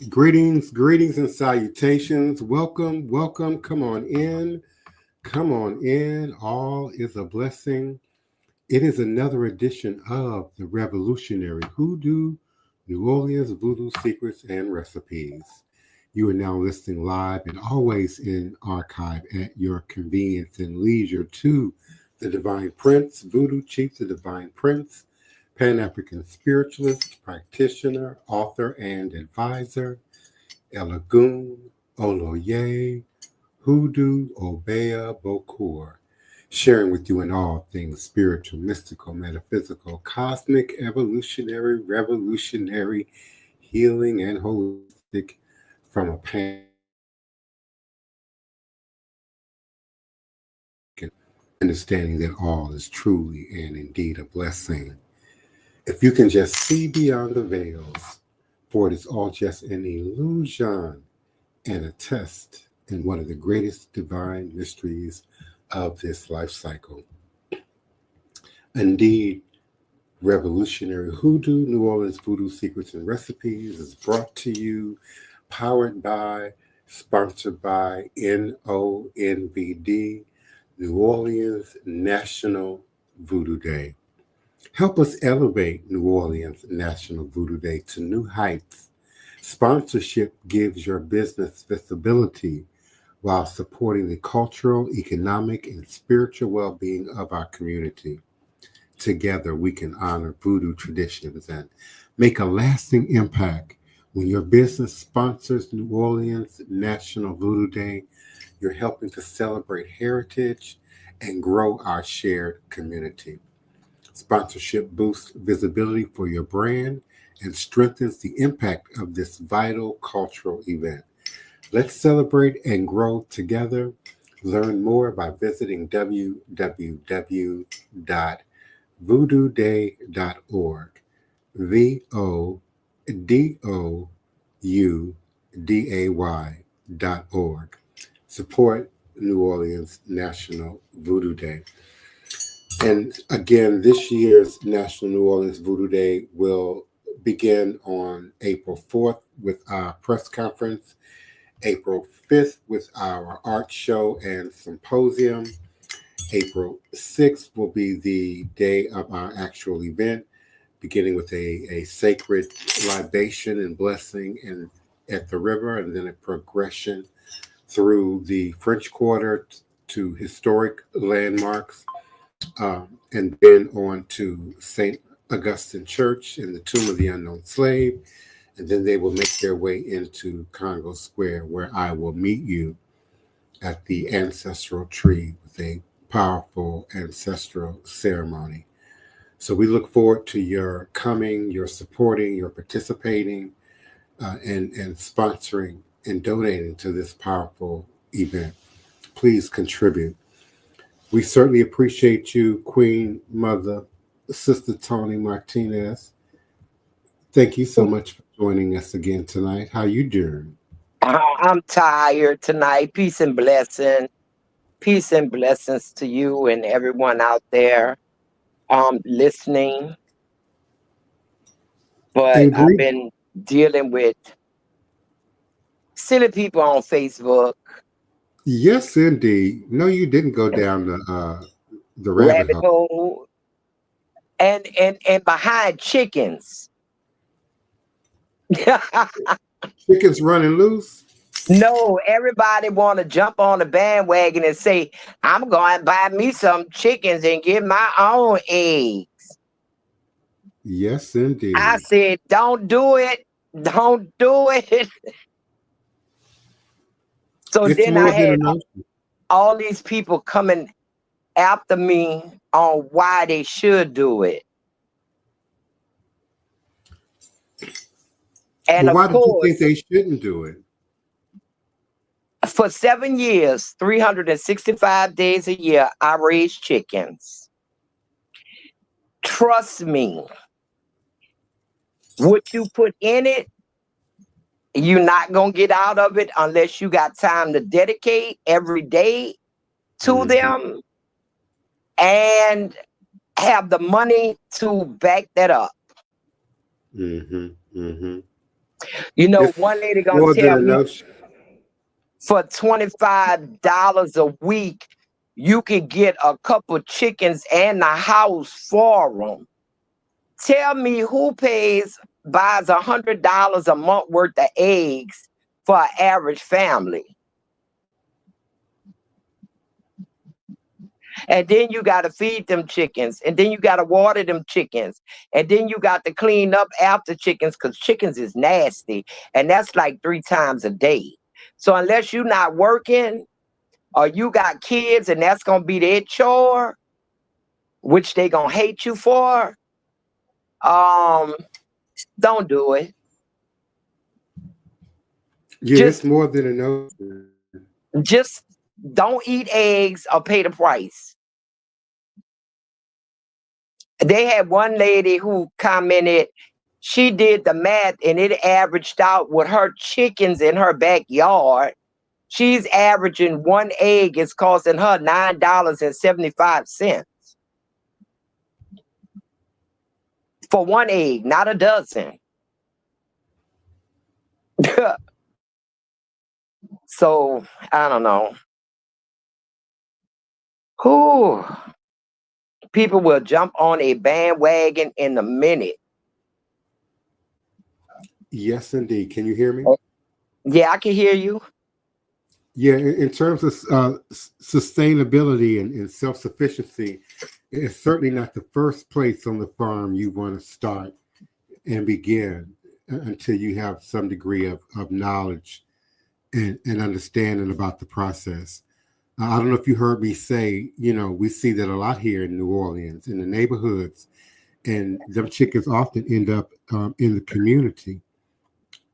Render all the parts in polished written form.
Greetings and salutations. Welcome, welcome. Come on in. Come on in. All is a blessing. It is another edition of the revolutionary Hoodoo, New Orleans Voodoo Secrets and Recipes. You are now listening live and always in archive at your convenience and leisure to the Divine Prince, Voodoo Chief, the Divine Prince, Pan African spiritualist, practitioner, author, and advisor, Elagoon, Oloye, Hoodoo, Obeah, Bokur, sharing with you in all things spiritual, mystical, metaphysical, cosmic, evolutionary, revolutionary, healing, and holistic from a pan understanding that all is truly and indeed a blessing. If you can just see beyond the veils, for it is all just an illusion and a test in one of the greatest divine mysteries of this life cycle. Indeed, Revolutionary Hoodoo, New Orleans Voodoo Secrets and Recipes is brought to you, powered by, sponsored by NONVD, New Orleans National Voodoo Day. Help us elevate New Orleans National Voodoo Day to new heights. Sponsorship gives your business visibility while supporting the cultural, economic, and spiritual well-being of our community. Together, we can honor voodoo traditions and make a lasting impact. When your business sponsors New Orleans National Voodoo Day, you're helping to celebrate heritage and grow our shared community. Sponsorship boosts visibility for your brand and strengthens the impact of this vital cultural event. Let's celebrate and grow together. Learn more by visiting www.voodooday.org. VODOUDAY.org. Support New Orleans National Voodoo Day. And again, this year's National New Orleans Voodoo Day will begin on April 4th with our press conference, April 5th with our art show and symposium. April 6th will be the day of our actual event, beginning with a sacred libation and blessing at the river, and then a progression through the French Quarter to historic landmarks, and then on to St. Augustine Church and the Tomb of the Unknown Slave. And then they will make their way into Congo Square, where I will meet you at the ancestral tree with a powerful ancestral ceremony. So we look forward to your coming, your supporting, your participating, and sponsoring and donating to this powerful event. Please contribute. We certainly appreciate you, Queen Mother, Sister Tony Martinez. Thank you so much for joining us again tonight. How you doing? I'm tired tonight. Peace and blessing. Peace and blessings to you and everyone out there listening. But I've been dealing with silly people on Facebook. Yes, indeed. No, you didn't go down the rabbit Rabbit hole. hole. And behind chickens. Chickens running loose. No, everybody want to jump on the bandwagon and say, I'm going to buy me some chickens and get my own eggs. Yes, indeed. I said, don't do it. Don't do it. So It's then more I than had enough. all these people coming after me on why they should do it. And But of why did you think course, they shouldn't do it? for 7 years, 365 days a year, I raised chickens. Trust me, what you put in it, you're not going to get out of it unless you got time to dedicate every day to them and have the money to back that up. Mm-hmm. Mm-hmm. You know, It's one lady gonna more than tell a me notion. for $25 a week, you can get a couple chickens and a house for them. Tell me who buys $100 a month worth of eggs for an average family. And then you got to feed them chickens, and then you got to water them chickens, and then you got to clean up after chickens, because chickens is nasty, and that's like 3 times a day. So unless you're not working or you got kids and that's gonna be their chore, which they gonna hate you for, don't do it. Yeah, it's Just more than a notion. just don't eat eggs or pay the price. They had one lady who commented, she did the math and it averaged out with her chickens in her backyard. She's averaging one egg is costing her $9.75 for one egg, not a dozen. So I don't know. Who people will jump on a bandwagon in a minute. Yes, indeed. Can you hear me? Yeah, I can hear you. Yeah, in terms of sustainability and self-sufficiency, it's certainly not the first place on the farm you want to start and begin until you have some degree of knowledge and understanding about the process. I don't know if you heard me say, we see that a lot here in New Orleans, in the neighborhoods, and them chickens often end up in the community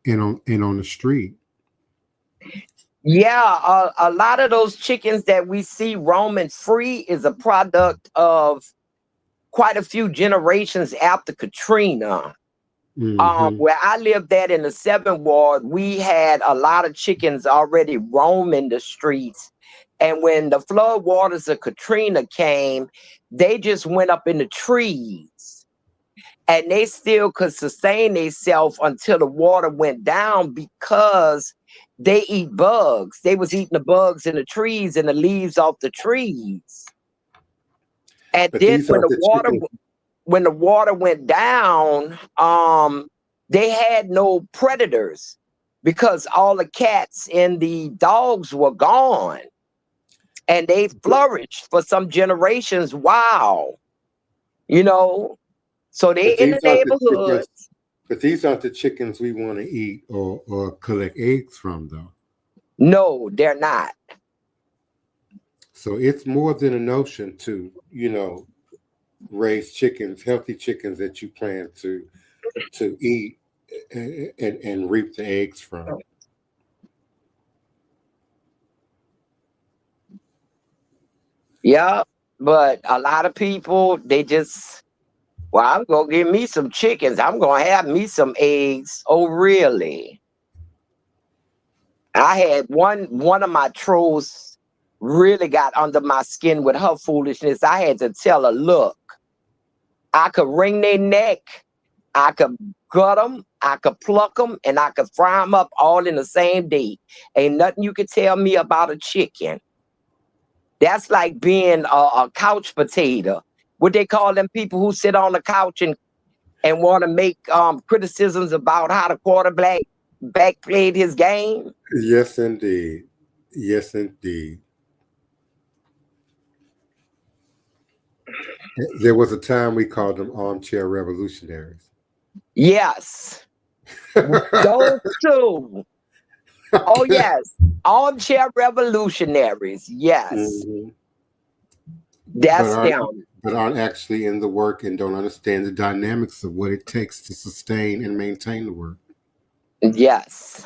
and on the street. Yeah, a lot of those chickens that we see roaming free is a product of quite a few generations after Katrina. Mm-hmm. Where I lived at in the 7th Ward, we had a lot of chickens already roaming the streets. And when the flood waters of Katrina came, they just went up in the trees. And they still could sustain themselves until the water went down because they eat bugs. They was eating the bugs in the trees and the leaves off the trees. And But then these are the chickens. when the water went down, they had no predators because all the cats and the dogs were gone. And they flourished for some generations. Wow. So they But in the these aren't the neighborhood. chickens. But these aren't the chickens we want to eat or collect eggs from, though. No, they're not. So it's more than a notion to, raise chickens, healthy chickens that you plan to eat and reap the eggs from. Yeah, but a lot of people, they just, well, I'm gonna give me some chickens. I'm gonna have me some eggs. Oh, really? I had one of my trolls really got under my skin with her foolishness. I had to tell her, look, I could wring their neck, I could gut them, I could pluck them, and I could fry them up all in the same day. Ain't nothing you could tell me about a chicken. That's like being a couch potato. What they call them people who sit on the couch and want to make criticisms about how the quarterback back played his game. Yes, indeed. Yes, indeed. There was a time we called them armchair revolutionaries. Yes, those two. Oh yes, armchair revolutionaries. Yes, Mhm. but that's aren't them. but aren't actually in the work and don't understand the dynamics of what it takes to sustain and maintain the work. Yes,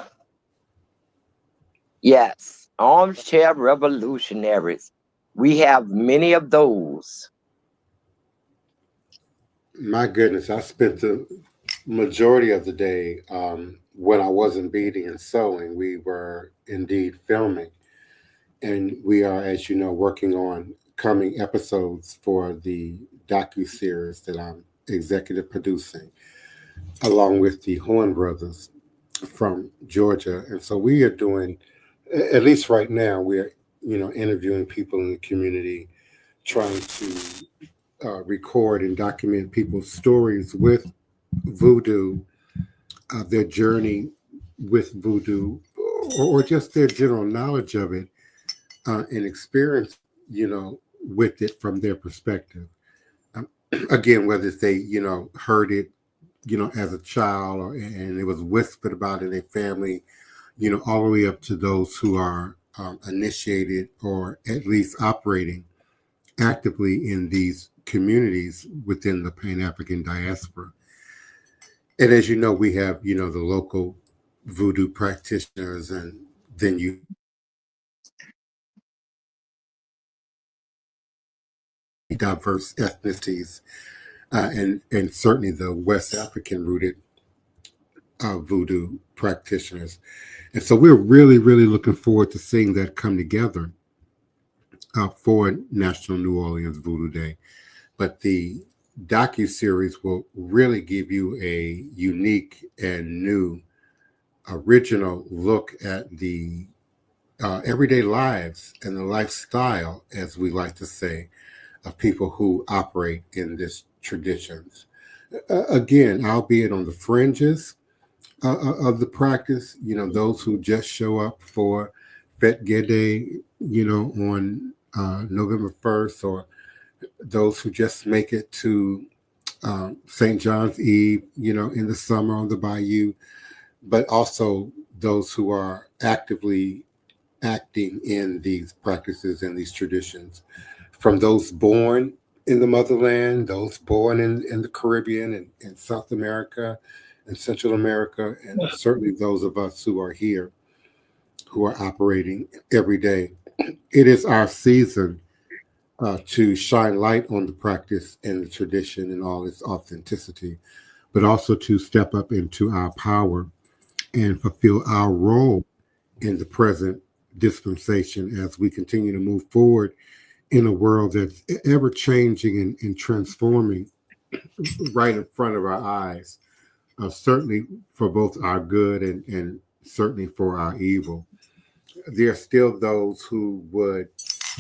yes, armchair revolutionaries. We have many of those. My goodness, I spent the majority of the day when I wasn't beading and sewing. We were indeed filming, and we are, as you know, working on coming episodes for the docu-series that I'm executive producing, along with the Horn brothers. from Georgia. And so we are doing, at least right now, we're, interviewing people in the community, trying to record and document people's stories with Voodoo, their journey with Voodoo, or just their general knowledge of it and experience, with it from their perspective. Again, whether they, heard it, as a child, and it was whispered about in their family, all the way up to those who are initiated or at least operating actively in these communities within the Pan-African diaspora. And as you know, we have, the local Voodoo practitioners, and then you diverse ethnicities, and certainly the West African rooted Voodoo practitioners. And so we're really, really looking forward to seeing that come together for National New Orleans Voodoo Day. But the docu-series will really give you a unique and new original look at the everyday lives and the lifestyle, as we like to say, of people who operate in this traditions. Again, albeit on the fringes of the practice, those who just show up for Fet Gede, on November 1st, or those who just make it to St. John's Eve, in the summer on the Bayou, but also those who are actively acting in these practices and these traditions, from those born in the motherland, those born in the Caribbean and in South America and Central America, and certainly those of us who are here, who are operating every day. It is our season to shine light on the practice and the tradition and all its authenticity, but also to step up into our power and fulfill our role in the present dispensation as we continue to move forward in a world that's ever changing and transforming right in front of our eyes, certainly for both our good and certainly for our evil. There are still those who would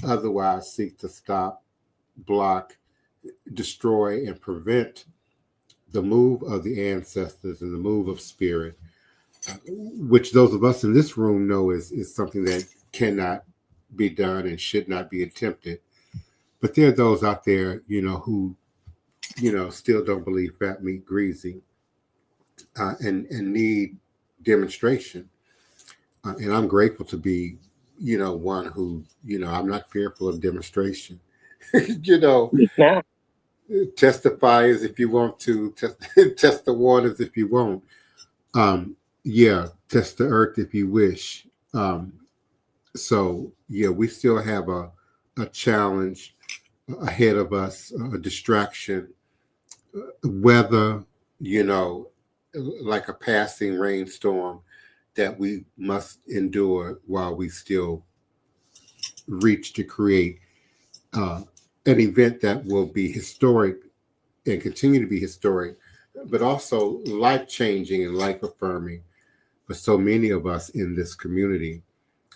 otherwise seek to stop, block, destroy, and prevent the move of the ancestors and the move of spirit, which those of us in this room know is something that cannot be done and should not be attempted. But there are those out there, who, still don't believe fat meat greasy, and need demonstration. And I'm grateful to be, one who, I'm not fearful of demonstration. Yeah. Testify as if you want to, test the waters if you won't. Test the earth if you wish. So we still have a challenge ahead of us, a distraction, weather, like a passing rainstorm that we must endure while we still reach to create an event that will be historic and continue to be historic, but also life-changing and life-affirming for so many of us in this community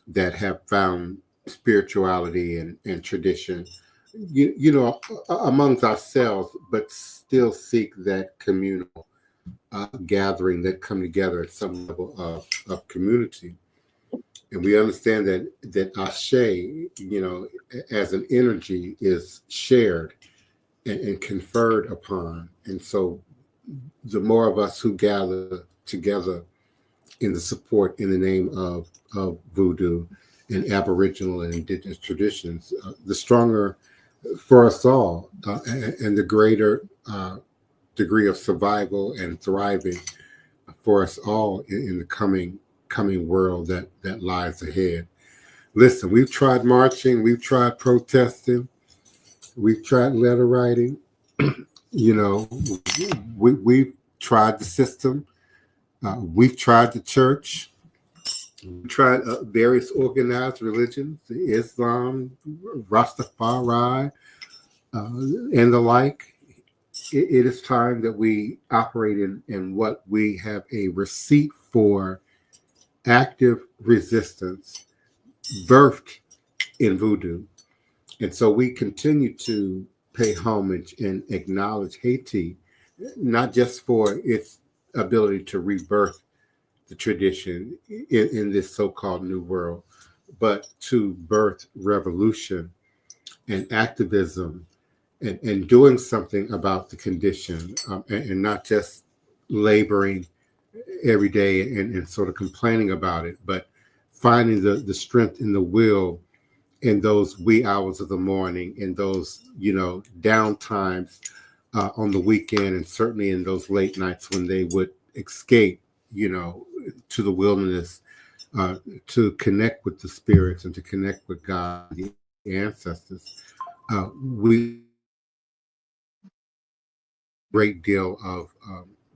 that have found spirituality and tradition, amongst ourselves, but still seek that communal gathering, that come together at some level of community. And we understand that Asé, as an energy, is shared and conferred upon. And so the more of us who gather together in the support in the name of Voodoo and Aboriginal and Indigenous traditions, the stronger for us all, and the greater degree of survival and thriving for us all in the coming world that lies ahead. Listen, we've tried marching, we've tried protesting, we've tried letter writing. We've tried the system. We've tried the church. We've tried various organized religions, Islam, Rastafari, and the like. it is time that we operate in what we have a receipt for active resistance birthed in voodoo. And so we continue to pay homage and acknowledge Haiti, not just for its ability to rebirth the tradition in this so-called new world, but to birth revolution and activism and doing something about the condition, and not just laboring every day and sort of complaining about it, but finding the strength in the will in those wee hours of the morning, in those, down times on the weekend, and certainly in those late nights when they would escape, to the wilderness, to connect with the spirits and to connect with God, the ancestors. We great deal of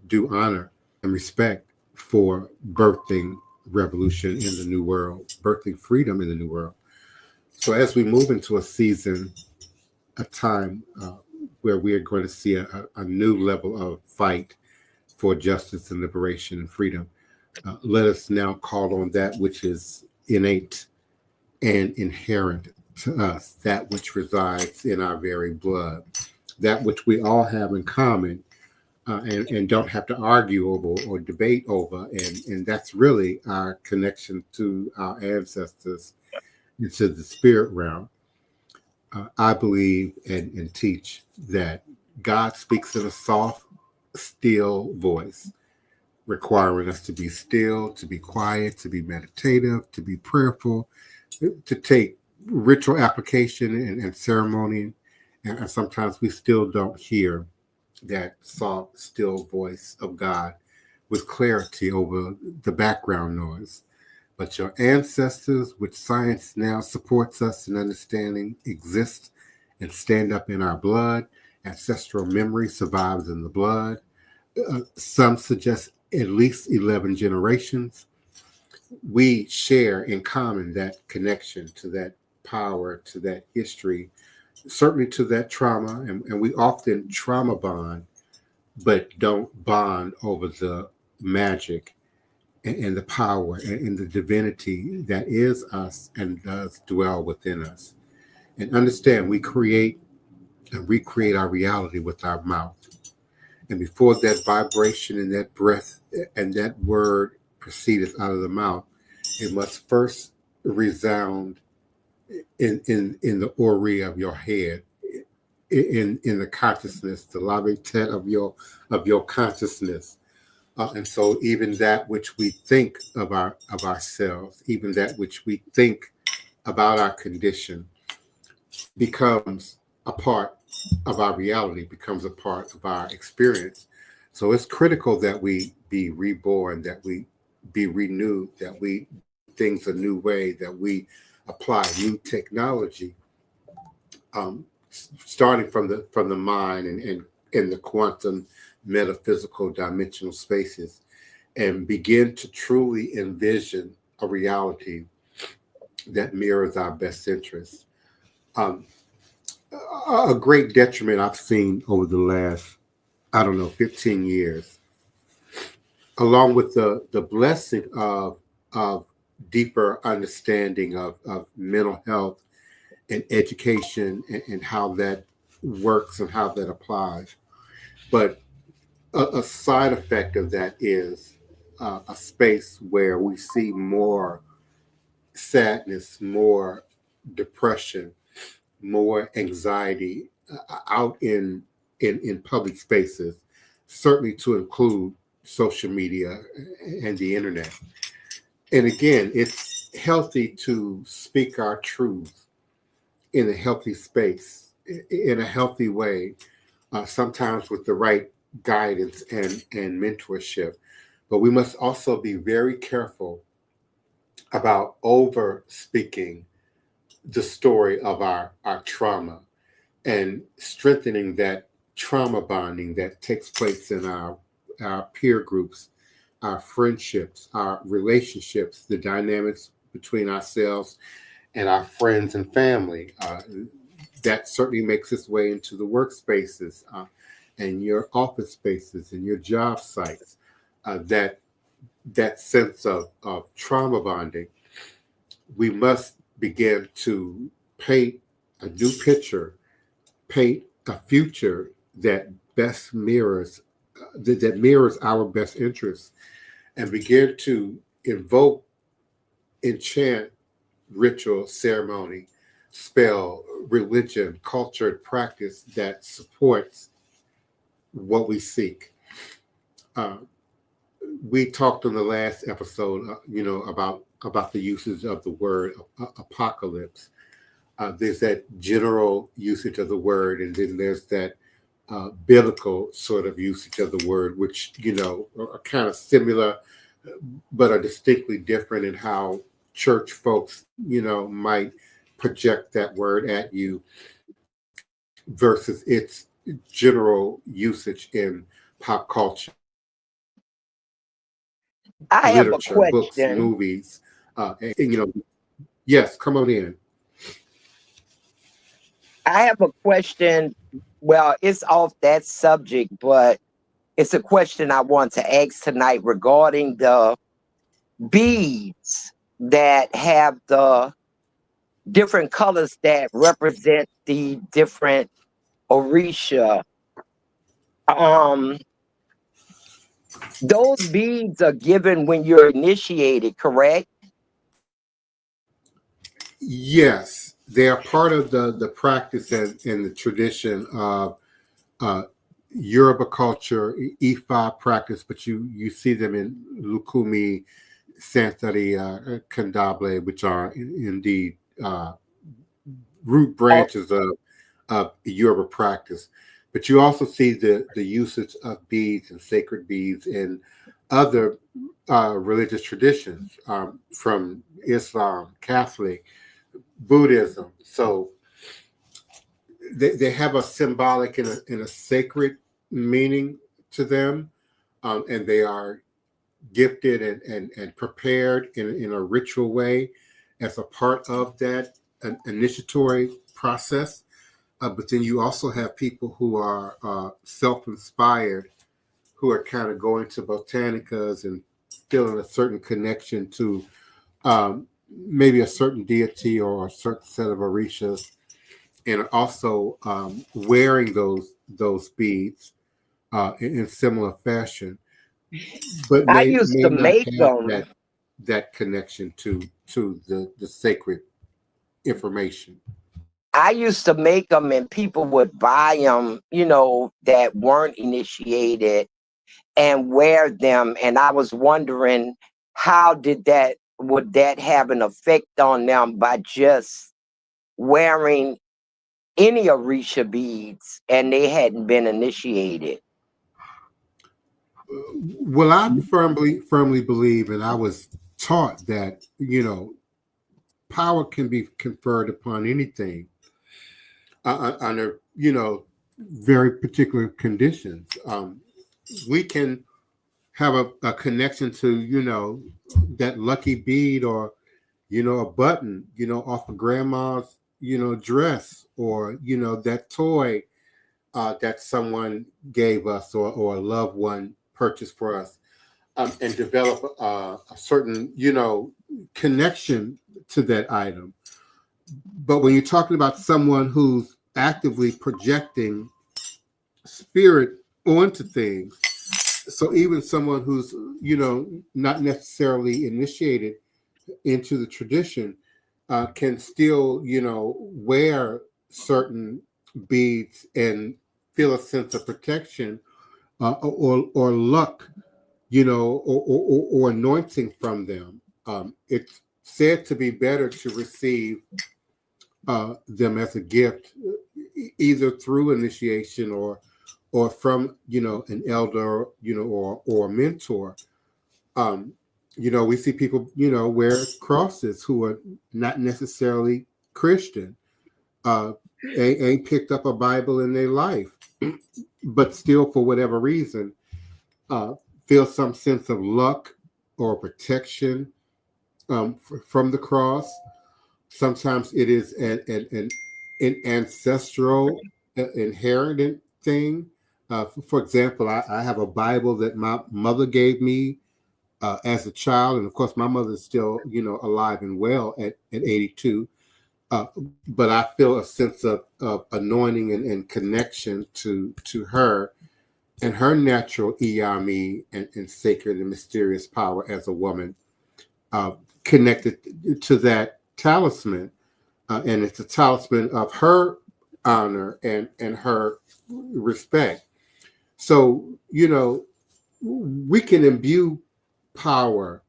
due honor and respect for birthing revolution in the new world, birthing freedom in the new world. So as we move into a season, a time where we are going to see a new level of fight for justice and liberation and freedom, let us now call on that which is innate and inherent to us, that which resides in our very blood, that which we all have in common, and don't have to argue over or debate over. And that's really our connection to our ancestors, into the spirit realm. I believe and teach that God speaks in a soft, still voice, requiring us to be still, to be quiet, to be meditative, to be prayerful, to take ritual application and ceremony. And sometimes we still don't hear that soft, still voice of God with clarity over the background noise. But your ancestors, which science now supports us in understanding, exist and stand up in our blood. Ancestral memory survives in the blood. Some suggest at least 11 generations. We share in common that connection to that power, to that history, certainly to that trauma. And we often trauma bond, but don't bond over the magic and the power and the divinity that is us and does dwell within us. And understand, we create and recreate our reality with our mouth. And before that vibration and that breath and that word proceedeth out of the mouth, it must first resound in the ori of your head, in the consciousness, the labitet of your consciousness. And so even that which we think of ourselves, even that which we think about our condition, becomes a part of our reality, becomes a part of our experience. So it's critical that we be reborn, that we be renewed, that we do things a new way, that we apply new technology, starting from the mind and in the quantum metaphysical dimensional spaces, and begin to truly envision a reality that mirrors our best interests. A great detriment I've seen over the last, 15 years, along with the blessing of deeper understanding of mental health and education and how that works and how that applies. But a side effect of that is a space where we see more sadness, more depression, more anxiety out in public spaces, certainly to include social media and the internet. And again, it's healthy to speak our truth in a healthy space, in a healthy way, sometimes with the right guidance and mentorship. But we must also be very careful about over speaking the story of our trauma and strengthening that trauma bonding that takes place in our peer groups, our friendships, our relationships, the dynamics between ourselves and our friends and family. That certainly makes its way into the workspaces and your office spaces and your job sites, that sense of trauma bonding, we must begin to paint a new picture, paint a future that best mirrors that mirrors our best interests, and begin to invoke, enchant, ritual, ceremony, spell, religion, culture, practice that supports what we seek. We talked on the last episode, about the usage of the word apocalypse. There's that general usage of the word, and then there's that biblical sort of usage of the word, which are kind of similar, but are distinctly different in how church folks, might project that word at you versus its general usage in pop culture, I have a literature, books, question. movies. Yes, come on in. I have a question. Well, it's off that subject, but it's a question I want to ask tonight regarding the beads that have the different colors that represent the different Orisha. Those beads are given when you're initiated, correct? Yes, they are part of the practice and the tradition of Yoruba culture, Ifa practice, but you see them in Lukumi, Santari, Kandable, which are indeed root branches of Yoruba practice. But you also see the usage of beads and sacred beads in other religious traditions, from Islam, Catholic, Buddhism. So they have a symbolic and a sacred meaning to them, and they are gifted and prepared in a ritual way as a part of that initiatory process. But then you also have people who are self-inspired, who are kind of going to botanicas and feeling a certain connection to maybe a certain deity or a certain set of orishas, and also wearing those beads in similar fashion, but I may used to not make have them. that connection to the sacred information. I used to make them, and people would buy them, that weren't initiated and wear them. And I was wondering, would that have an effect on them by just wearing any Orisha beads and they hadn't been initiated? Well, I firmly believe, and I was taught that power can be conferred upon anything under very particular conditions. We can have a connection to that lucky bead, or a button off of grandma's dress, or that toy that someone gave us, or a loved one purchased for us, and develop a certain connection to that item. But when you're talking about someone who's actively projecting spirit onto things, so even someone who's not necessarily initiated into the tradition can still wear certain beads and feel a sense of protection, or luck, or anointing from them. It's said to be better to receive them as a gift, either through initiation or from an elder, or a mentor. We see people wear crosses who are not necessarily Christian, ain't picked up a Bible in their life, but still, for whatever reason, feel some sense of luck or protection from the cross. Sometimes it is an ancestral, inherited thing For example, I have a Bible that my mother gave me as a child, and of course, my mother is still, alive and well at 82. Uh, but I feel a sense of anointing and connection to her and her natural iyami and sacred and mysterious power as a woman, connected to that talisman. And it's a talisman of her honor and her respect. So, we can imbue power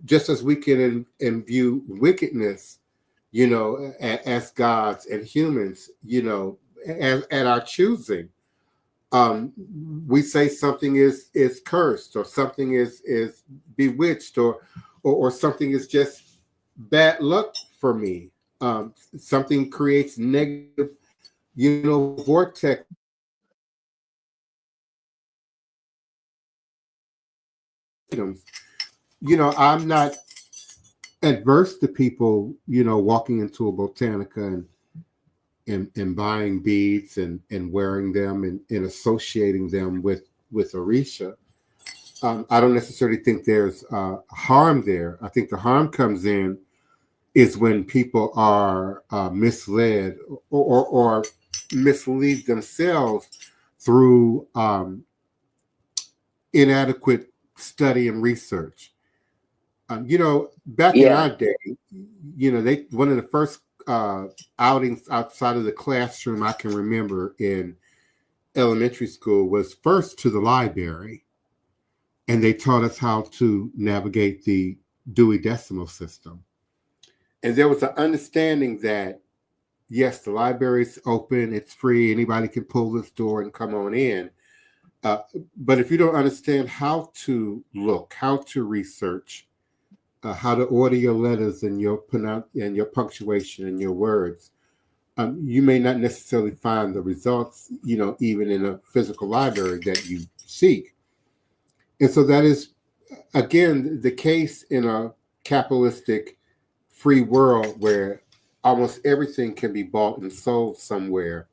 just as we can imbue wickedness, as gods and humans, at our choosing. We say something is cursed, or something is bewitched, or something is just bad luck for me. Something creates negative, vortex. I'm not adverse to people, walking into a botanica and buying beads and wearing them and associating them with Orisha. I don't necessarily think there's harm there. I think the harm comes in is when people are misled or mislead themselves through inadequate study and research. Back in Yeah. our day, one of the first outings outside of the classroom I can remember in elementary school was first to the library, and they taught us how to navigate the Dewey Decimal System. And there was an understanding that, yes, the library's open, it's free, anybody can pull this door and come on in. But if you don't understand how to look, how to research, how to order your letters and your punctuation and your words, you may not necessarily find the results, even in a physical library that you seek. And so that is, again, the case in a capitalistic free world where almost everything can be bought and sold somewhere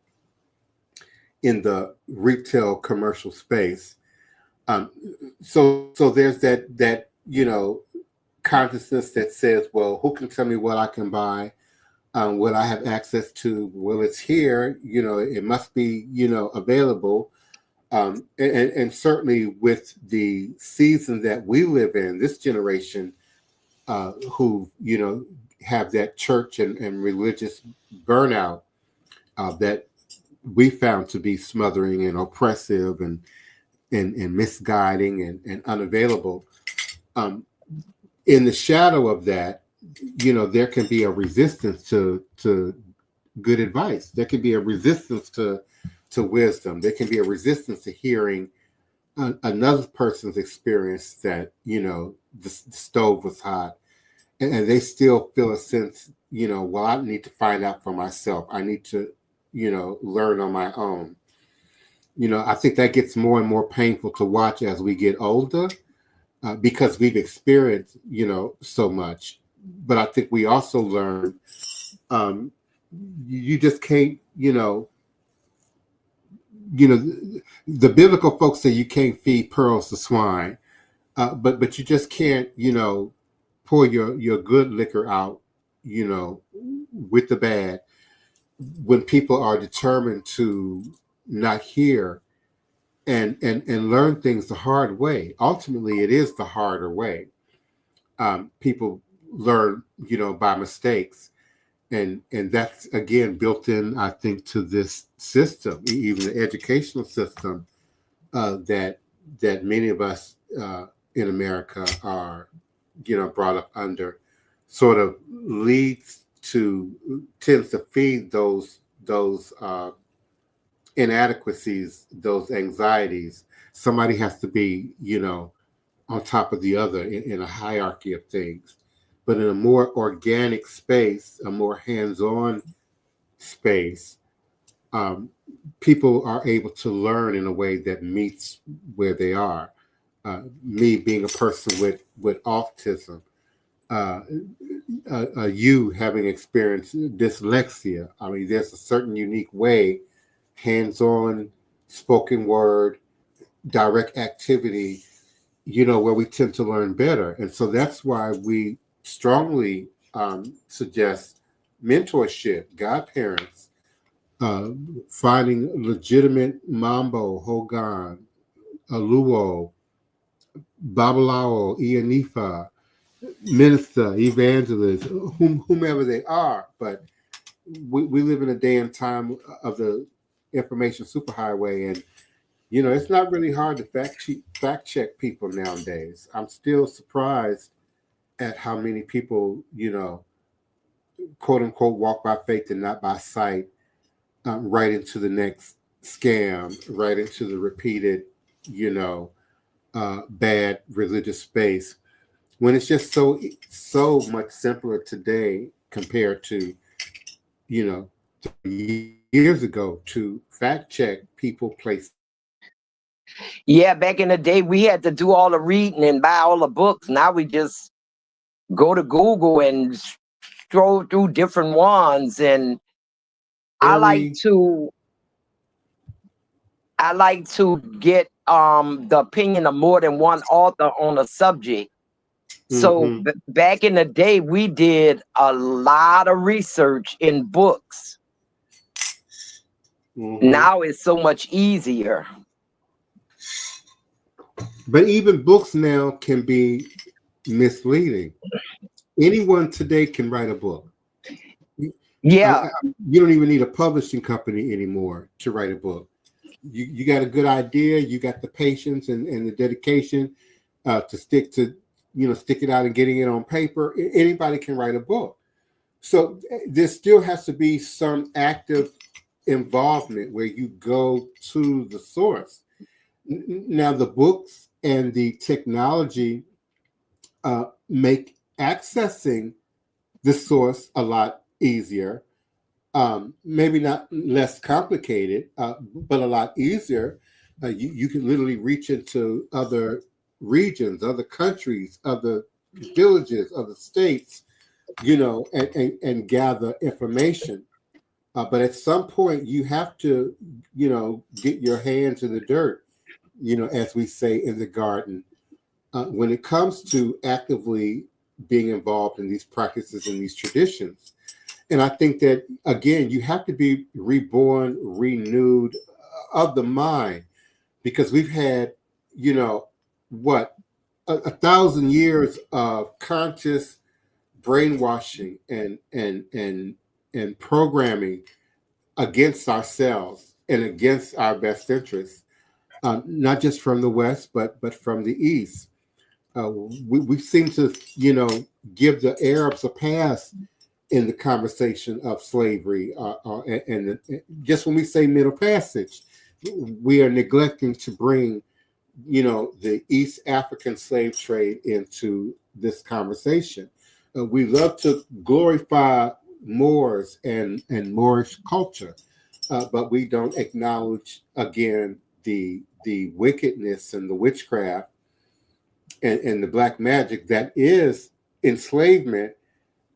in the retail commercial space. So there's that consciousness that says, well, who can tell me what I can buy, what I have access to? Well, it's here, it must be, available. And certainly with the season that we live in, this generation, who, have that church and religious burnout that we found to be smothering and oppressive and misguiding and unavailable. In the shadow of that, there can be a resistance to good advice. There can be a resistance to wisdom. There can be a resistance to hearing another person's experience that, the stove was hot, and they still feel a sense, well, I need to find out for myself. I need to, learn on my own. I think that gets more and more painful to watch as we get older, because we've experienced, so much. But I think we also learn, you just can't, the biblical folks say you can't feed pearls to swine, but you just can't, pour your good liquor out, with the bad, when people are determined to not hear and learn things the hard way. Ultimately, it is the harder way. People learn, by mistakes, and that's again built in, I think, to this system, even the educational system that many of us in America are, brought up under, sort of tends to feed those inadequacies, those anxieties. Somebody has to be, on top of the other in a hierarchy of things. But in a more organic space, a more hands-on space, people are able to learn in a way that meets where they are. Me being a person with autism, you having experienced dyslexia. I mean, there's a certain unique way, hands-on spoken word, direct activity, where we tend to learn better. And so that's why we strongly suggest mentorship, godparents, finding legitimate Mambo, Hogan, Aluo, Babalao, Ianifa, minister, evangelist, whomever they are. But we live in a day and time of the information superhighway, and it's not really hard to fact check people nowadays. I'm still surprised at how many people, quote unquote, walk by faith and not by sight, right into the next scam, right into the repeated, bad religious space, when it's just so much simpler today compared to, years ago to fact check people, places. Yeah, back in the day, we had to do all the reading and buy all the books. Now we just go to Google and scroll through different ones. And I like to get the opinion of more than one author on a subject. So back in the day, we did a lot of research in books. Now it's so much easier. But even books now can be misleading. Anyone today can write a book. Yeah. You don't even need a publishing company anymore to write a book. You got a good idea, you got the patience and the dedication to stick it out and getting it on paper. Anybody can write a book. So there still has to be some active involvement where you go to the source. Now, the books and the technology make accessing the source a lot easier. Maybe not less complicated, but a lot easier. You can literally reach into other regions, other countries, other villages, other states, and gather information. But at some point, you have to, get your hands in the dirt, as we say in the garden, when it comes to actively being involved in these practices and these traditions. And I think that, again, you have to be reborn, renewed of the mind, because we've had, 1,000 years of conscious brainwashing and programming against ourselves and against our best interests, not just from the West, but from the East. We seem to, give the Arabs a pass in the conversation of slavery, and just when we say Middle Passage, we are neglecting to bring, the East African slave trade into this conversation. We love to glorify Moors and Moorish culture, but we don't acknowledge, again, the wickedness and the witchcraft and the black magic that is enslavement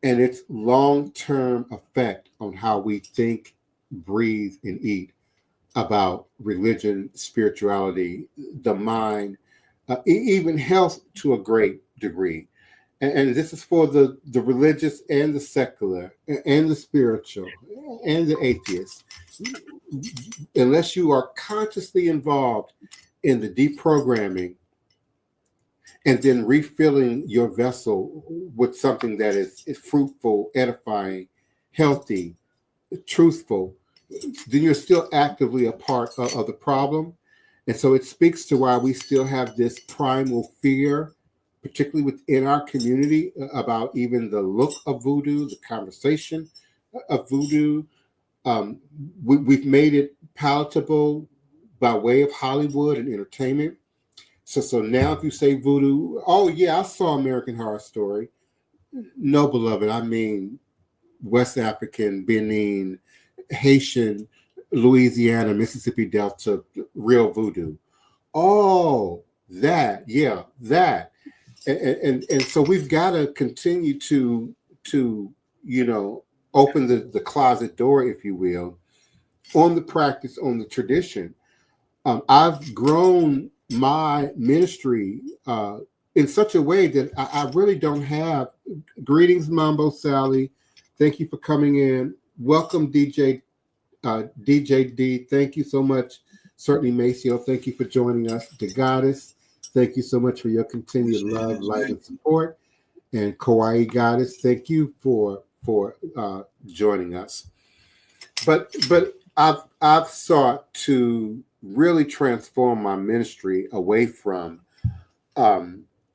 and its long-term effect on how we think, breathe, and eat about religion, spirituality, the mind, even health to a great degree. And this is for the religious and the secular and the spiritual and the atheist. Unless you are consciously involved in the deprogramming and then refilling your vessel with something that is fruitful, edifying, healthy, truthful, then you're still actively a part of the problem. And so it speaks to why we still have this primal fear, particularly within our community, about even the look of voodoo, the conversation of voodoo. We've made it palatable by way of Hollywood and entertainment. So now if you say voodoo, oh yeah, I saw American Horror Story. No, beloved, I mean West African, Benin, Haitian, Louisiana, Mississippi Delta, real voodoo. Oh, that, yeah, that. And so we've got to continue to open the closet door, if you will, on the practice, on the tradition. I've grown my ministry in such a way that I really don't have. Greetings, Mambo Sally. Thank you for coming in. Welcome, DJ D. Thank you so much. Certainly, Maceo. Thank you for joining us. The Goddess. Thank you so much for your continued love, light, and support. And Kawaii Goddess, thank you for joining us. But I've sought to really transform my ministry away from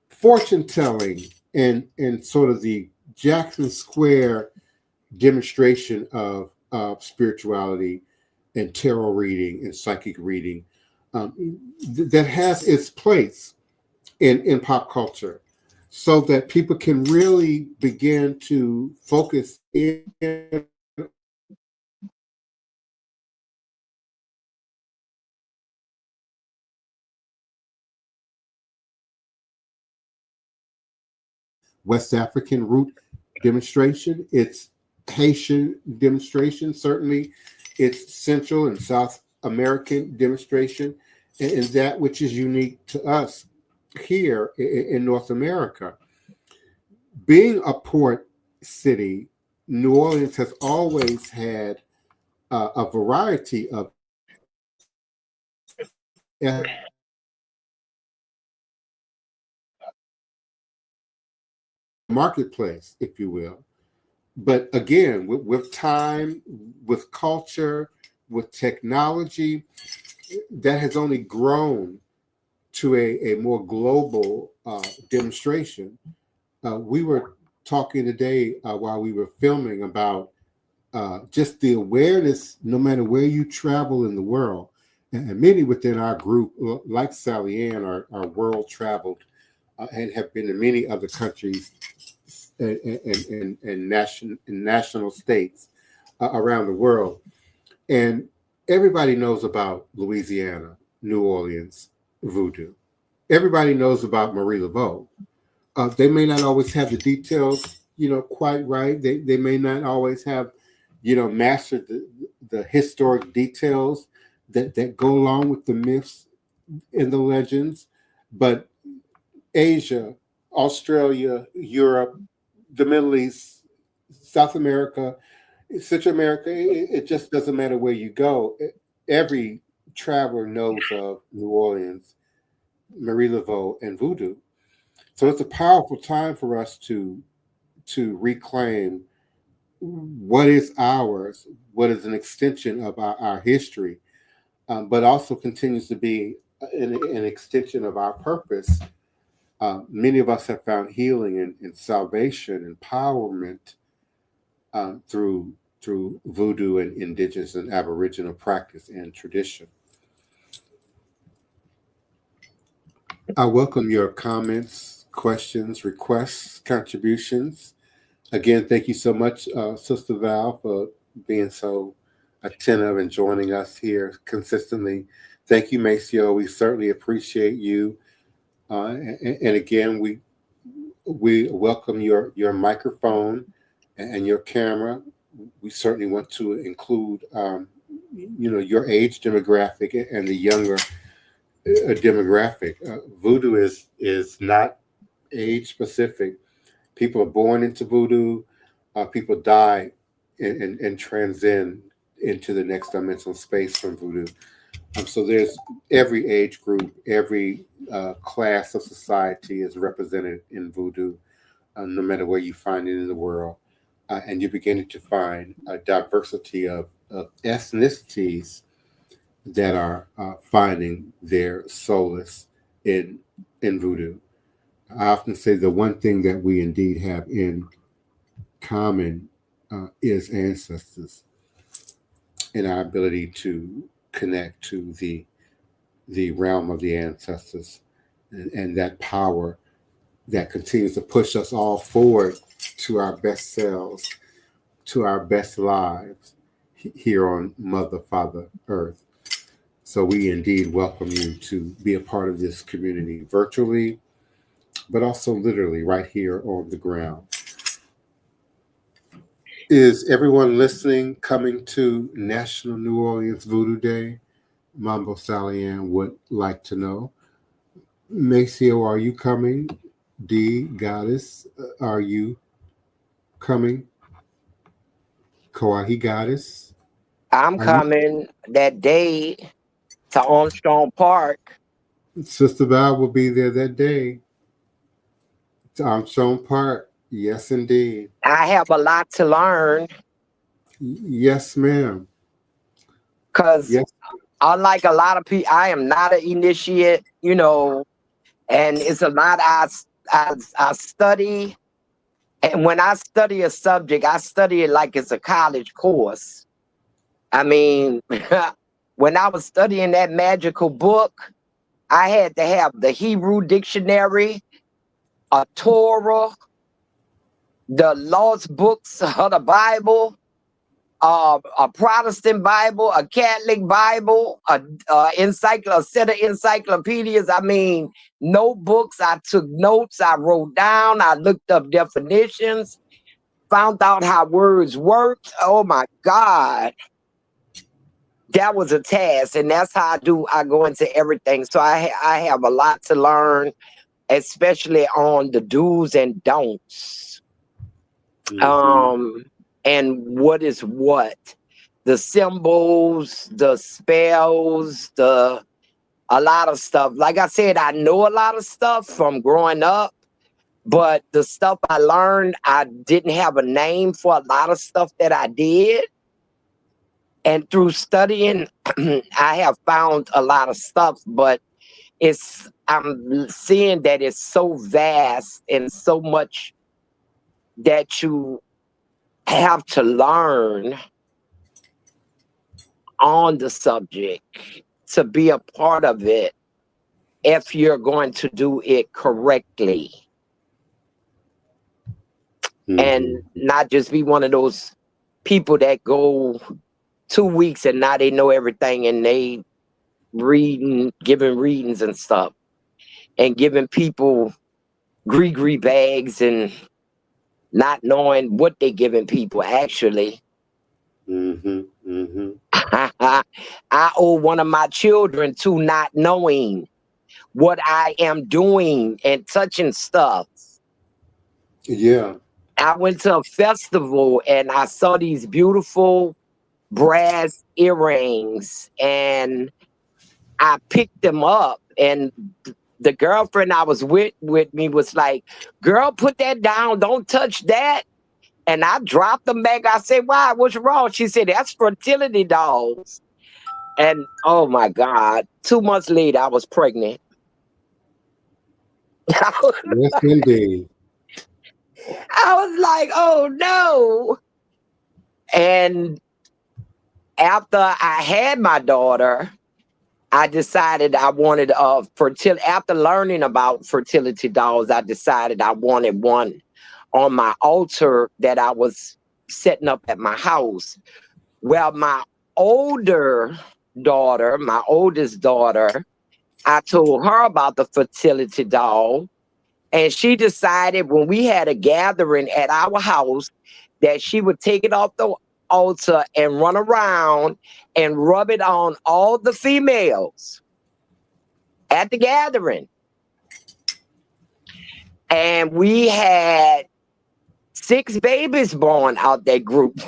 fortune telling and sort of the Jackson Square demonstration of spirituality and tarot reading and psychic reading that has its place in pop culture, so that people can really begin to focus in West African root demonstration, it's Haitian demonstration, certainly it's Central and South American demonstration, and that which is unique to us here in North America. Being a port city, New Orleans has always had a variety of marketplace, if you will. But again, with time, with culture, with technology, that has only grown to a more global demonstration. We were talking today while we were filming about just the awareness, no matter where you travel in the world, and many within our group, like Sally Ann, are world traveled and have been in many other countries and national states around the world. And everybody knows about Louisiana, New Orleans, Voodoo. Everybody knows about Marie Laveau. They may not always have the details, quite right. They may not always have, mastered the historic details that go along with the myths and the legends. But Asia, Australia, Europe, the Middle East, South America, Central America, it just doesn't matter where you go. Every traveler knows of New Orleans, Marie Laveau, and Voodoo. So it's a powerful time for us to reclaim what is ours, what is an extension of our history, but also continues to be an extension of our purpose. Many of us have found healing and salvation, empowerment through Voodoo and indigenous and aboriginal practice and tradition. I welcome your comments, questions, requests, contributions. Again, thank you so much, Sister Val, for being so attentive and joining us here consistently. Thank you, Maceo. We certainly appreciate you. And again, we welcome your microphone and your camera. We certainly want to include, your age demographic and the younger demographic. Voodoo is not age specific. People are born into Voodoo. People die and transcend into the next dimensional space from Voodoo. So there's every age group, every class of society is represented in Voodoo, no matter where you find it in the world. And you're beginning to find a diversity of ethnicities that are finding their solace in Voodoo. I often say the one thing that we indeed have in common is ancestors and our ability to connect to the realm of the ancestors and that power that continues to push us all forward to our best selves, to our best lives here on Mother, Father, Earth. So we indeed welcome you to be a part of this community virtually, but also literally right here on the ground. Is everyone listening coming to National New Orleans Voodoo Day? Mambo Sally Ann would like to know. Maceo, are you coming? D Goddess, are you coming? Kawahi Goddess, I'm are you? coming that day to Armstrong Park. Sister Val will be there that day. To Armstrong Park. Yes, indeed. I have a lot to learn Yes, ma'am. because Yes. unlike a lot of people, I am not an initiate, and it's a lot I study. And when I study a subject, I study it like it's a college course. I mean, when I was studying that magical book, I had to have the Hebrew dictionary, a Torah, the lost books of the Bible, a Protestant Bible, a Catholic Bible, a set of encyclopedias. I mean, notebooks. I took notes. I wrote down. I looked up definitions, found out how words worked. Oh my God. That was a task, and that's how I go into everything. So I have a lot to learn, especially on the do's and don'ts. Mm-hmm. And what is what, the symbols, the spells, a lot of stuff. Like I said, I know a lot of stuff from growing up, but the stuff I learned, I didn't have a name for a lot of stuff that I did. And through studying, I have found a lot of stuff, but I'm seeing that it's so vast and so much that you have to learn on the subject to be a part of it if you're going to do it correctly and Mm-hmm. not just be one of those people that go 2 weeks and now they know everything and they giving readings and stuff and giving people gree bags and not knowing what they're giving people actually. Mm-hmm. Mm-hmm. I owe one of my children to not knowing what I am doing and touching stuff. Yeah. I went to a festival and I saw these beautiful brass earrings and I picked them up, and the girlfriend I was with me was like, "Girl, put that down. Don't touch that." And I dropped them back. I said, "Why? What's wrong?" She said, "That's fertility dolls." And oh my God, 2 months later, I was pregnant. Yes, indeed. I was like, "Oh no." And after I had my daughter, I decided I wanted fertility. After learning about fertility dolls, I decided I wanted one on my altar that I was setting up at my house. Well, my oldest daughter, I told her about the fertility doll, and she decided when we had a gathering at our house that she would take it off the altar and run around and rub it on all the females at the gathering. And we had 6 babies born out that group.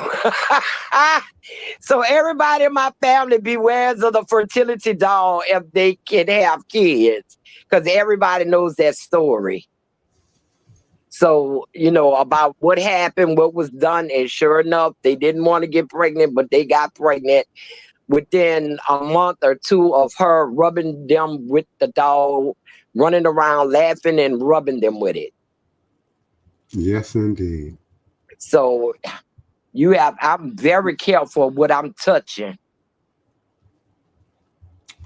So everybody in my family bewares of the fertility doll if they can have kids, because everybody knows that story. So, about what happened, what was done, and sure enough, they didn't want to get pregnant, but they got pregnant within a month or two of her rubbing them with the doll, running around laughing and rubbing them with it. Yes, indeed. So I'm very careful what I'm touching.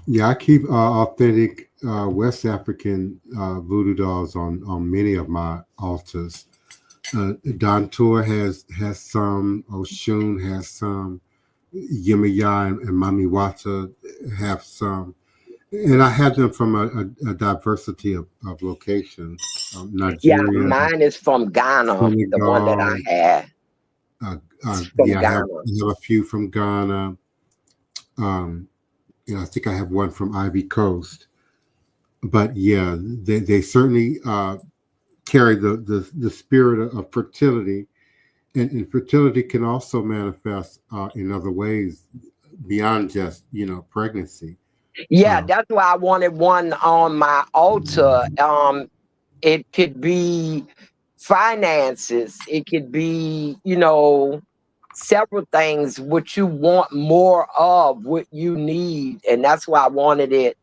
Yeah, I keep authentic West African voodoo dolls on many of my altars. Don Tour has some. Oshun has some. Yemaya and Mami Wata have some. And I have them from a diversity of locations. Yeah, Nigeria, mine is from Ghana, the one that Senegal. I had. It's from Yeah, Ghana. I have a few from Ghana. Um, I think I have one from Ivy Coast. But yeah, they certainly carry the spirit of fertility, and fertility can also manifest in other ways beyond just pregnancy. Yeah, Uh, that's why I wanted one on my altar. It could be finances. It could be, several things. What you want more of, what you need, and that's why I wanted it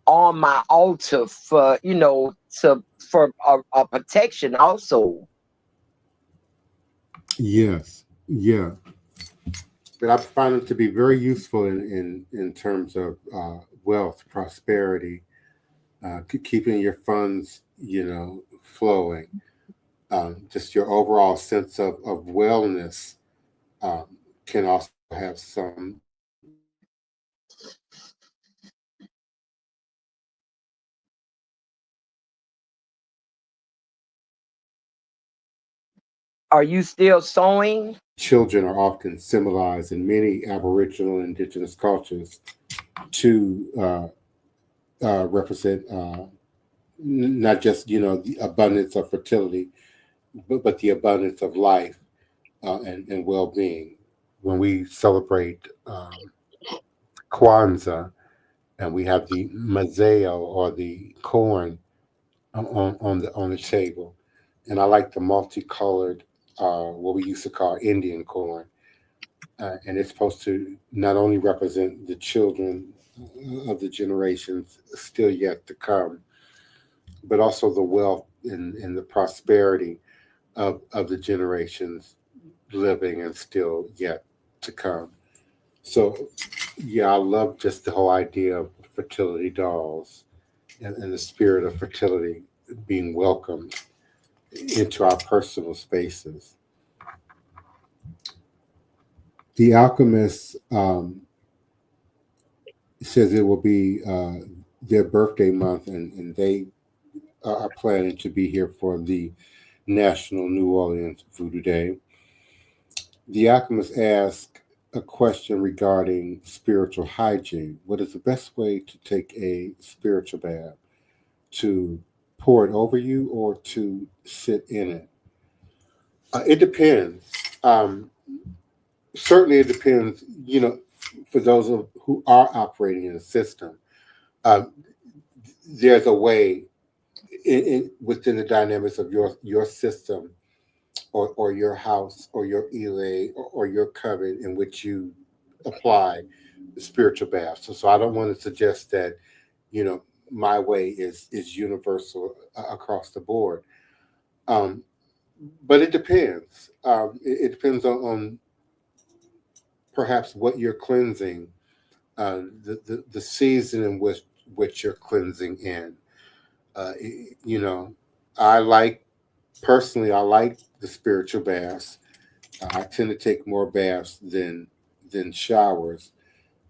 on my altar for, for a protection also. yes, yeah, but I find them to be very useful in terms of wealth, prosperity, keeping your funds, flowing. Just your overall sense of wellness can also have some. Are you still sewing? Children are often symbolized in many Aboriginal and Indigenous cultures to represent not just the abundance of fertility, but the abundance of life and well-being. When we celebrate Kwanzaa and we have the mazeo or the corn on the table, and I like the multicolored what we used to call Indian corn, and it's supposed to not only represent the children of the generations still yet to come, but also the wealth and the prosperity of the generations living and still yet to come. So, yeah, I love just the whole idea of fertility dolls and the spirit of fertility being welcomed into our personal spaces. The Alchemist says it will be their birthday month, and they are planning to be here for the National New Orleans Voodoo Day. The Alchemist asks a question regarding spiritual hygiene. What is the best way to take a spiritual bath? To pour it over you or to sit in it? It depends. Um, Certainly, it depends. For those who are operating in a system, um, there's a way within the dynamics of your system or your house or your elay or your coven in which you apply the spiritual bath. So I don't want to suggest that my way is universal across the board. Um, but it depends. It depends on perhaps what you're cleansing, the season in which you're cleansing in. Uh, you know, I like personally, I like the spiritual baths. I tend to take more baths than showers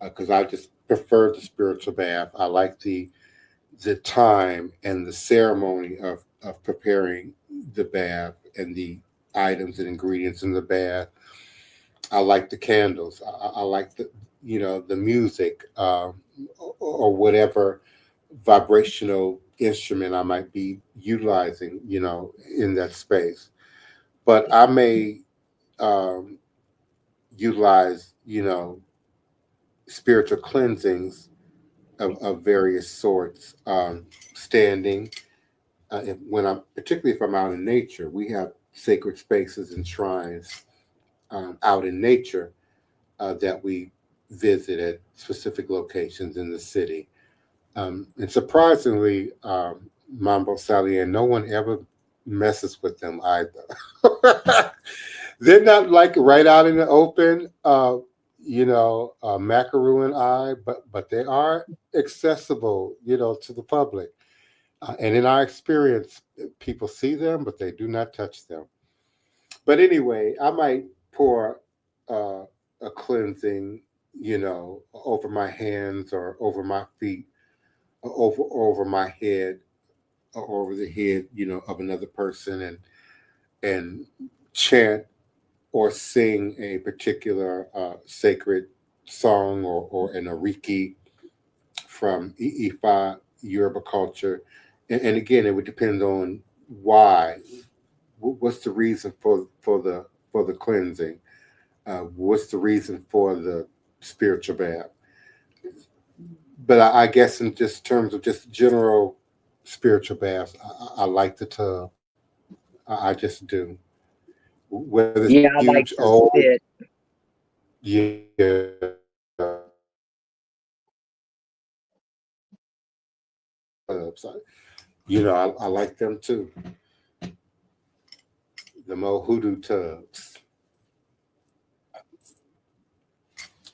because I just prefer the spiritual bath. I like the time and the ceremony of preparing the bath and the items and ingredients in the bath. I like the candles. I like the music or whatever vibrational instrument I might be utilizing in that space. But I may um, utilize spiritual cleansings of various sorts, standing. When I'm particularly if I'm out in nature, we have sacred spaces and shrines out in nature that we visit at specific locations in the city. And surprisingly, Mambo Sally, and no one ever messes with them either. They're not like right out in the open, Macaroon and I, but they are accessible, to the public. And in our experience, people see them, but they do not touch them. But anyway, I might pour uh, a cleansing, over my hands or over my feet, or over my head, or over the head, of another person, and chant or sing a particular sacred song or an ariki from Ifa Yoruba culture, and again, it would depend on why. What's the reason for the cleansing? What's the reason for the spiritual bath? But I guess in just terms of just general spiritual baths, I like the tub. I just do. Whether it's Yeah, I huge, like to old, sit. yeah, tubs. I like them too. The more hoodoo tubs.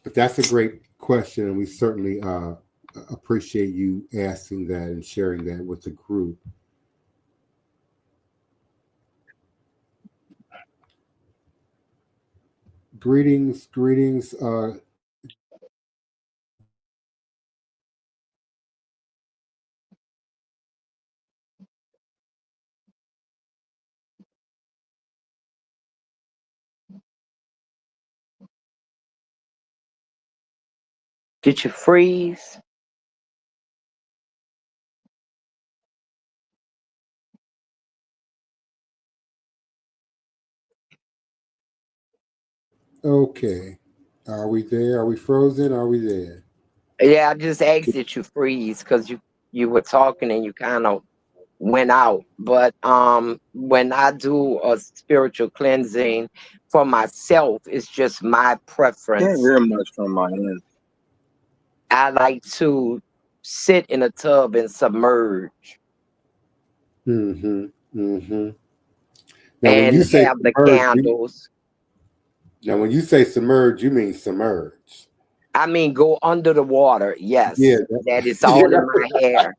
But that's a great question, and we certainly appreciate you asking that and sharing that with the group. Greetings, greetings. Did you freeze? Okay. Are we there? Are we frozen? Are we there? Yeah, I just asked that you freeze because you were talking and you kind of went out. But when I do a spiritual cleansing for myself, it's just my Can't preference. hear much from my end. I like to sit in a tub and submerge Mm-hmm. Mm-hmm. Now, when and you say have the submerge, candles. you mean submerge. I mean, go under the water. Yeah. Yes, that is all Yeah. in my hair.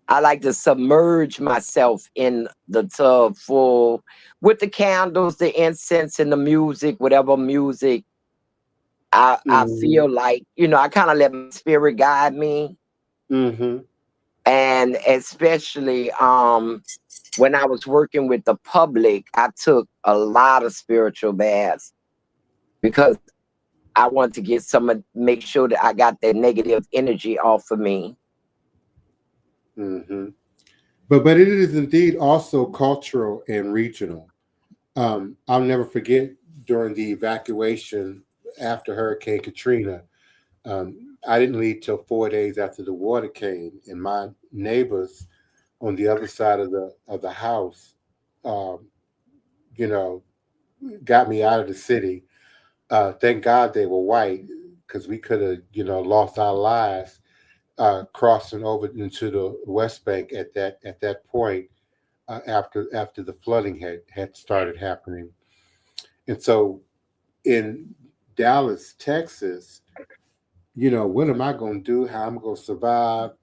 I like to submerge myself in the tub full with the candles, the incense, and the music, whatever music I Mm-hmm. feel like, I kind of let my spirit guide me. Mm-hmm. And especially when I was working with the public, I took a lot of spiritual baths because I want to make sure that I got that negative energy off of me. Mm-hmm. But it is indeed also cultural and regional. I'll never forget during the evacuation after Hurricane Katrina. I didn't leave till 4 days after the water came, and my neighbors on the other side of the house, um, you know, got me out of the city. Thank God they were white because we could have, lost our lives crossing over into the West Bank at that point after the flooding had started happening. And so in Dallas, Texas, what am I going to do? How I'm going to survive?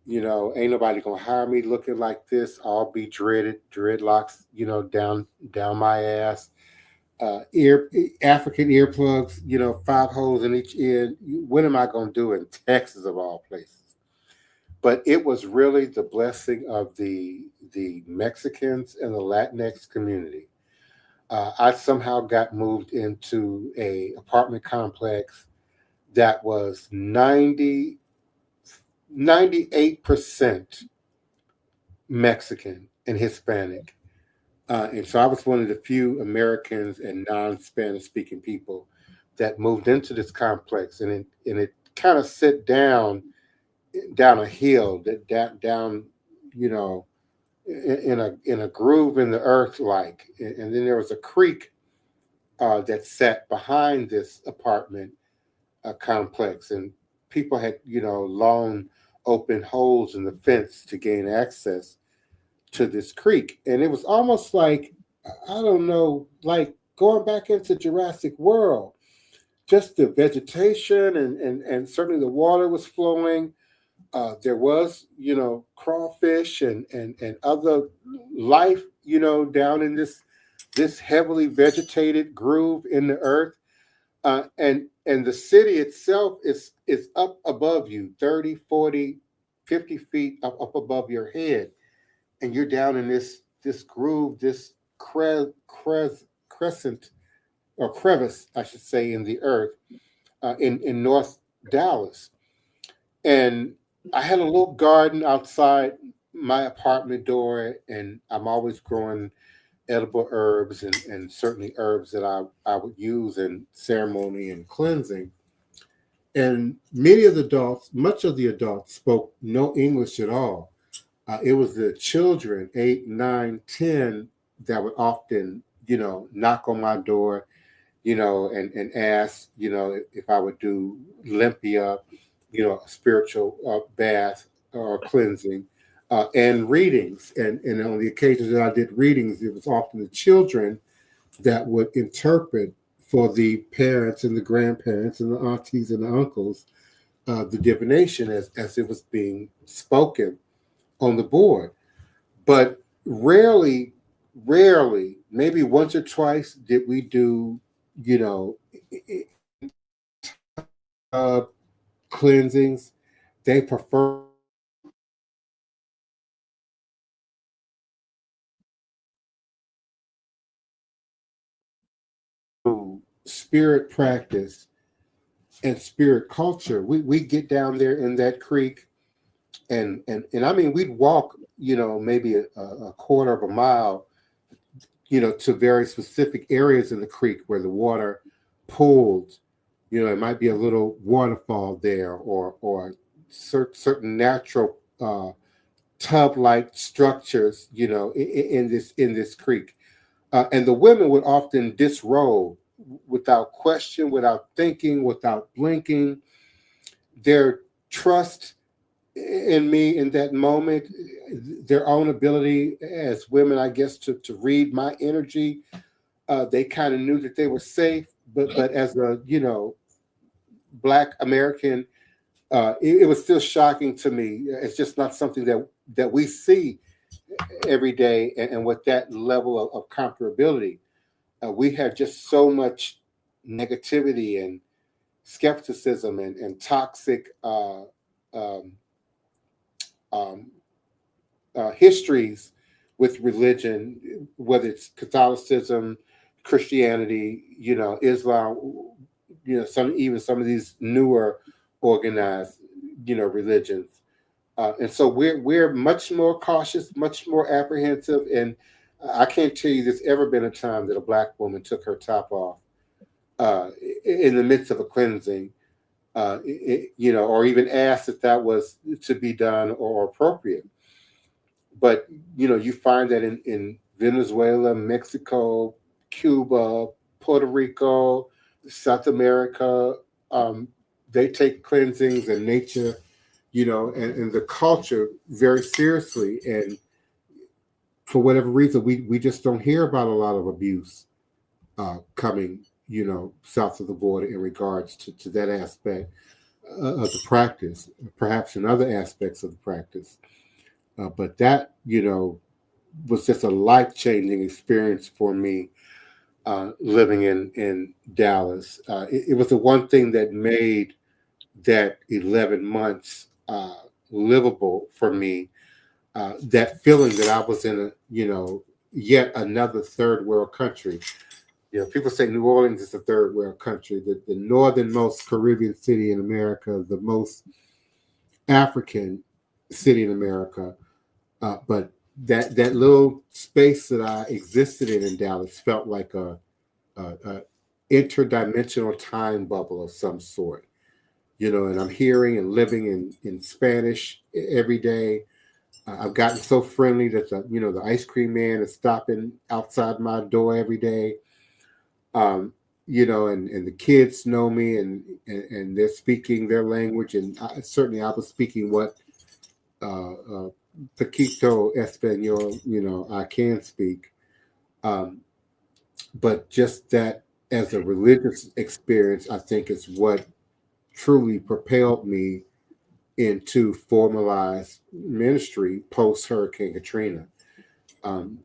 Ain't nobody going to hire me looking like this. I'll be dreadlocks, down my ass. Ear African earplugs, 5 holes in each ear. What am I going to do in Texas of all places? But it was really the blessing of the Mexicans and the Latinx community. I somehow got moved into a apartment complex that was 98% Mexican and Hispanic. And so I was one of the few Americans and non-Spanish speaking people that moved into this complex, and it kind of sit down a hill, that down, you know, in a groove in the earth, and then there was a creek that sat behind this apartment complex, and people had long open holes in the fence to gain access to this creek, and it was almost like, I don't know, like going back into Jurassic World. Just the vegetation and certainly the water was flowing. There was, crawfish and other life, down in this heavily vegetated groove in the earth. And the city itself is up above you, 30, 40, 50 feet up above your head. And you're down in this groove, this crescent or crevice, I should say, in the earth, in North Dallas. And I had a little garden outside my apartment door, and I'm always growing edible herbs and certainly herbs that I would use in ceremony and cleansing. And much of the adults spoke no English at all. It was the children, 8, 9, 10, that would often, knock on my door, and ask, if I would do limpia, a spiritual bath or cleansing, and readings. And on the occasions that I did readings, it was often the children that would interpret for the parents and the grandparents and the aunties and the uncles the divination as it was being spoken on the board. But rarely, maybe once or twice did we do, uh, cleansings. They prefer spirit practice and spirit culture. We get down there in that creek, and I mean, we'd walk, maybe a quarter of a mile, to very specific areas in the creek where the water pooled. It might be a little waterfall there, or certain natural tub-like structures, in this creek. And the women would often disrobe without question, without thinking, without blinking. Their trust in me in that moment, their own ability as women, I guess, to read my energy. They kind of knew that they were safe, but as a Black American, it was still shocking to me. It's just not something that we see every day, and with that level of comparability, we have just so much negativity and skepticism and toxic um, um, histories with religion, whether it's Catholicism, Christianity, Islam, some of these newer organized, religions. And so we're much more cautious, much more apprehensive, and I can't tell you there's ever been a time that a Black woman took her top off in the midst of a cleansing, or even asked if that was to be done or appropriate. But you find that in Venezuela, Mexico, Cuba, Puerto Rico, South America, um, they take cleansings and nature, and the culture very seriously. And for whatever reason, we just don't hear about a lot of abuse coming, south of the border in regards to that aspect of the practice, perhaps in other aspects of the practice. But that, was just a life-changing experience for me living in Dallas. It was the one thing that made that 11 months livable for me. That feeling that I was in yet another third world country. People say New Orleans is a third world country, the northernmost Caribbean city in America, the most African city in America. But that little space that I existed in Dallas felt like a interdimensional time bubble of some sort. And I'm hearing and living in Spanish every day. I've gotten so friendly that the ice cream man is stopping outside my door every day. And the kids know me, and they're speaking their language, and certainly I was speaking what Paquito Espanol, I can speak. But just that as a religious experience, I think is what truly propelled me into formalized ministry post Hurricane Katrina.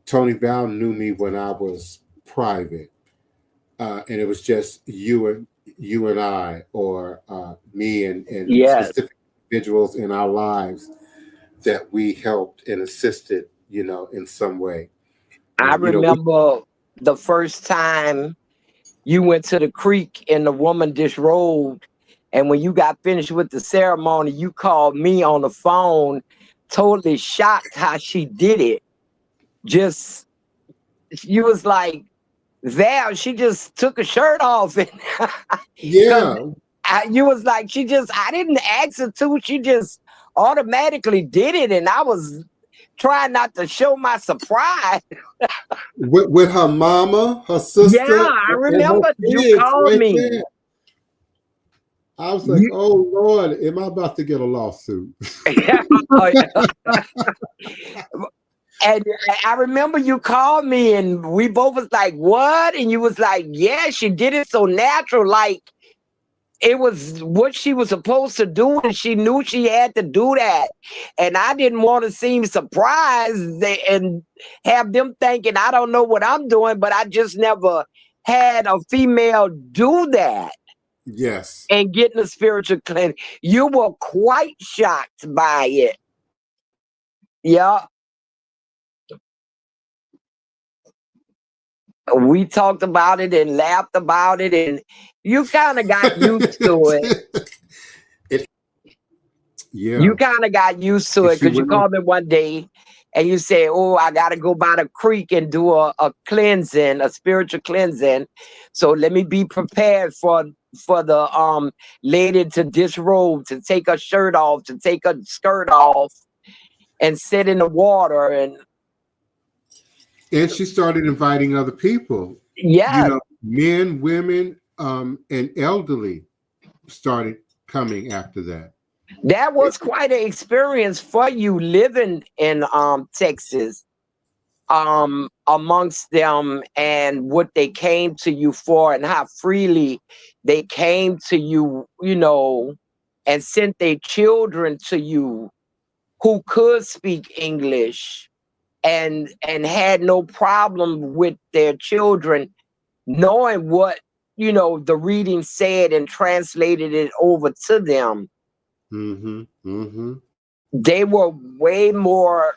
Tony Val knew me when I was private, and it was just you and I, or me and Yes. specific individuals in our lives that we helped and assisted, in some way. I And remember the first time you went to the creek and the woman disrobed And when you got finished with the ceremony, you called me on the phone, totally shocked how she did it. Just, you was like, Val, she just took her shirt off. And Yeah. you was like, I didn't ask her to, she just automatically did it. And I was trying not to show my surprise. With her mama, her Yeah, sister, I and her remember you kids called right me. there. I was like, oh Lord, am I about to get a lawsuit? And I remember you called me and we both was like, what? And you was like, yeah, she did it so natural. Like it was what she was supposed to do. And she knew she had to do that. And I didn't want to seem surprised and have them thinking, I don't know what I'm doing, but I just never had a female do that. Yes. And getting a spiritual cleansing. You were quite shocked by it. Yeah. We talked about it and laughed about it, and you kind of got used to it. Yeah. You kind of got used to it because you called me one day and you said, oh, I got to go by the creek and do a cleansing, a spiritual cleansing. So let me be prepared for the lady to disrobe, to take her shirt off, to take her skirt off and sit in the water. And she started inviting other people. Yeah. You know, men, women, and elderly started coming after that. That was quite an experience for you living in Texas, amongst them and what they came to you for and how freely they came to you, you know, and sent their children to you who could speak English and had no problem with their children knowing what, you know, the reading said and translated it over to them. Mm-hmm. Mm-hmm. They were way more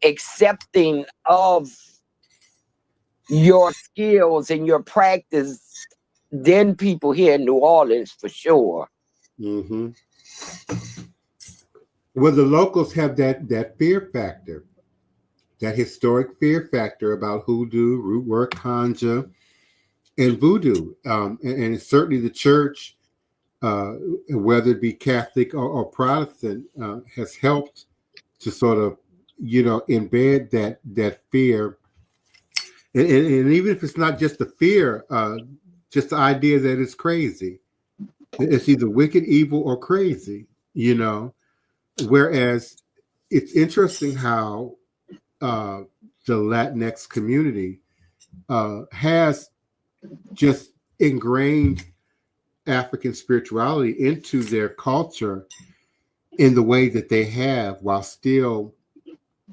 accepting of your skills and your practice than people here in New Orleans, for sure. Mm-hmm. Well, the locals have that fear factor, that historic fear factor about hoodoo, root work, conjure, and voodoo. And certainly the church, whether it be Catholic or Protestant, has helped to sort of, you know, embed that fear. And even if it's not just the fear, just the idea that it's crazy. It's either wicked, evil, or crazy, you know. Whereas it's interesting how the Latinx community has just ingrained African spirituality into their culture in the way that they have, while still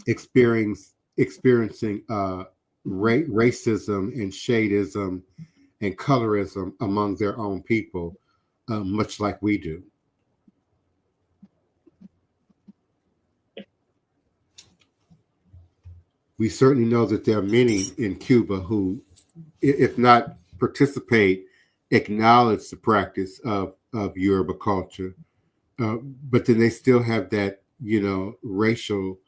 experiencing racism and shadeism and colorism among their own people, much like we do. We certainly know that there are many in Cuba who, if not participate, acknowledge the practice of Yoruba culture, but then they still have that, you know, racial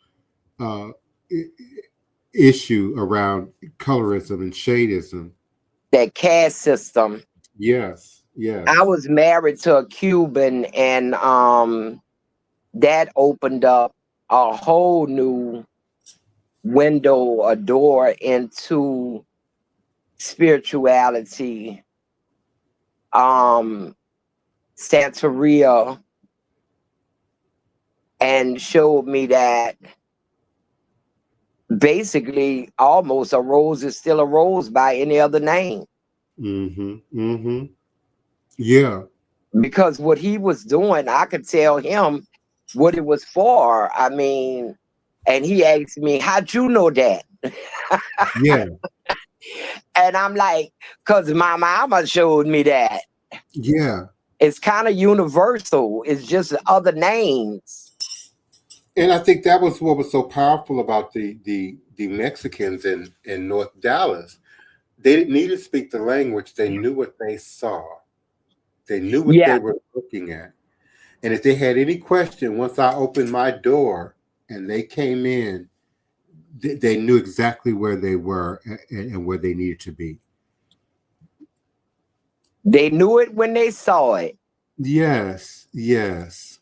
issue around colorism and shadeism. That caste system. Yes, yes. I was married to a Cuban, and that opened up a whole new window, a door into spirituality. Santeria, and showed me that basically almost a rose is still a rose by any other name. Mm-hmm. Mm-hmm. Yeah. Because what he was doing, I could tell him what it was for. I mean, and he asked me, how'd you know that? Yeah. And I'm like, because my mama showed me that. Yeah. It's kind of universal. It's just other names. And I think that was what was so powerful about the Mexicans in North Dallas. They didn't need to speak the language. They knew what they saw. They knew what Yeah. they were looking at. And if they had any question, once I opened my door and they came in, they knew exactly where they were and where they needed to be. They knew it when they saw it. Yes, yes.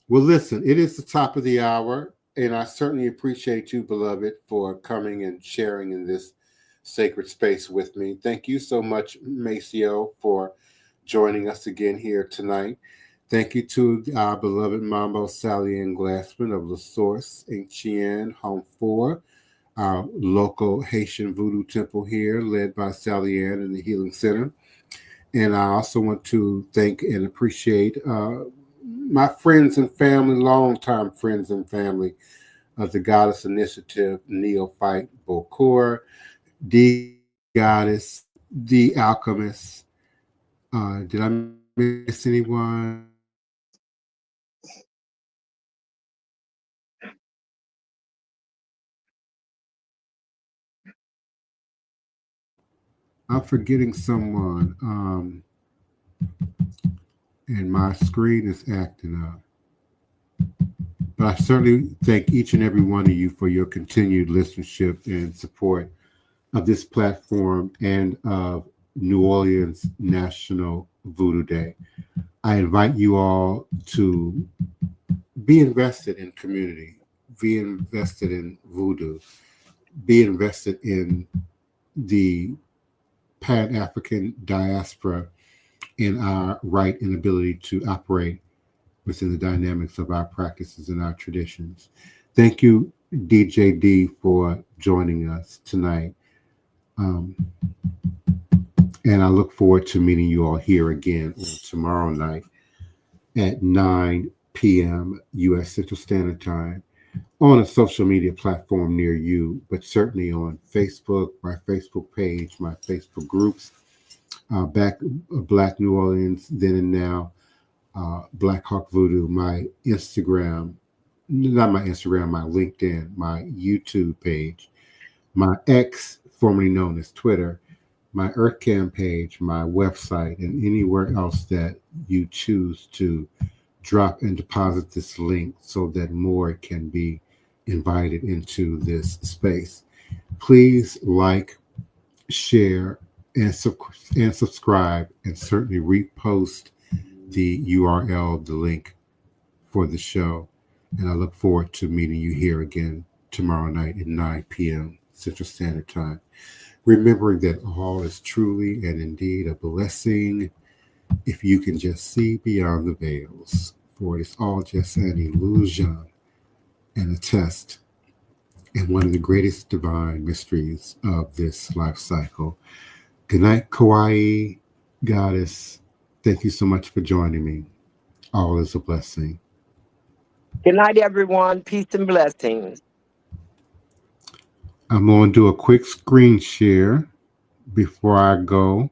Well, listen, it is the top of the hour, and I certainly appreciate you, beloved, for coming and sharing in this sacred space with me. Thank you so much, Asé O, for joining us again here tonight. Thank you to our beloved Mambo Sally Ann Glassman of La Source in Chien, Home 4, our local Haitian Voodoo temple here, led by Sally Ann in the Healing Center. And I also want to thank and appreciate my friends and family, longtime friends and family of the Goddess Initiative, Neophyte Bokor, the Goddess, the Alchemist. Did I miss anyone? I'm forgetting someone, and my screen is acting up. But I certainly thank each and every one of you for your continued listenership and support of this platform and of New Orleans National Voodoo Day. I invite you all to be invested in community, be invested in voodoo, be invested in the Pan-African diaspora in our right and ability to operate within the dynamics of our practices and our traditions. Thank you, DJ D, for joining us tonight. And I look forward to meeting you all here again on tomorrow night at 9 p.m. U.S. Central Standard Time on a social media platform near you, but certainly on Facebook, my Facebook page, my Facebook groups, Black New Orleans, then and now, Black Hawk Voodoo, my Instagram, not my Instagram, my LinkedIn, my YouTube page, my X, formerly known as Twitter, my EarthCam page, my website, and anywhere else that you choose to drop and deposit this link so that more can be invited into this space. Please like, share, and subscribe, and certainly repost the URL, the link for the show. And I look forward to meeting you here again tomorrow night at 9 p.m. Central Standard Time. Remembering that all is truly and indeed a blessing if you can just see beyond the veils, for it is all just an illusion and a test, and one of the greatest divine mysteries of this life cycle. Good night, Kauai Goddess. Thank you so much for joining me. All is a blessing. Good night, everyone. Peace and blessings. I'm going to do a quick screen share before I go.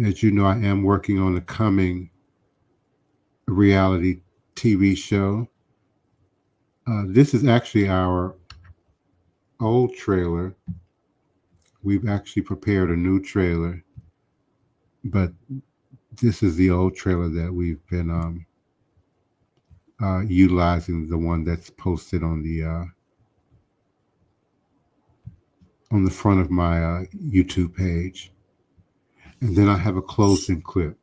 As you know, I am working on a coming reality TV show. This is actually our old trailer. We've actually prepared a new trailer, but this is the old trailer that we've been utilizing, the one that's posted on the front of my YouTube page. And then I have a closing clip.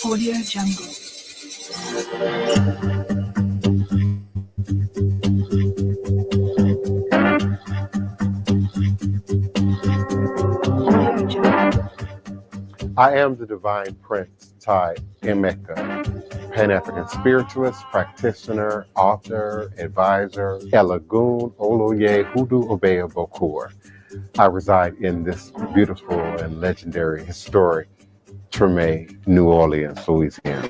Audio Jungle. I am the Divine Prince, Tai Emeka, Pan-African spiritualist, practitioner, author, advisor, Elagoon Oloye Hoodoo Obeya Bokur. I reside in this beautiful and legendary, historic Treme, New Orleans, Louisiana.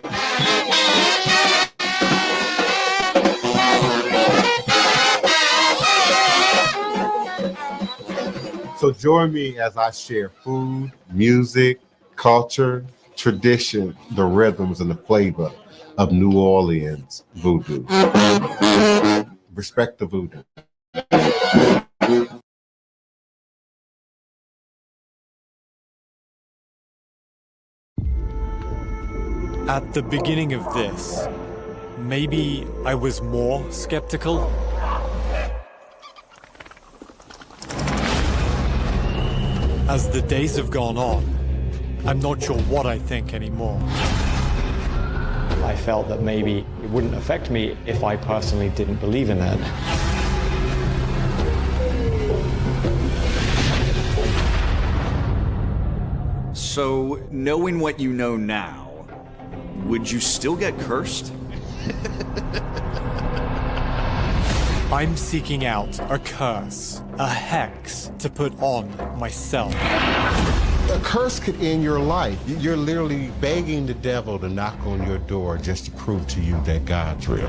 So join me as I share food, music, culture, tradition, the rhythms, and the flavor of New Orleans voodoo. Respect the voodoo. At the beginning of this, maybe I was more skeptical. As the days have gone on, I'm not sure what I think anymore. I felt that maybe it wouldn't affect me if I personally didn't believe in it. So, knowing what you know now, would you still get cursed? I'm seeking out a curse, a hex to put on myself. A curse could end your life. You're literally begging the devil to knock on your door just to prove to you that God's real.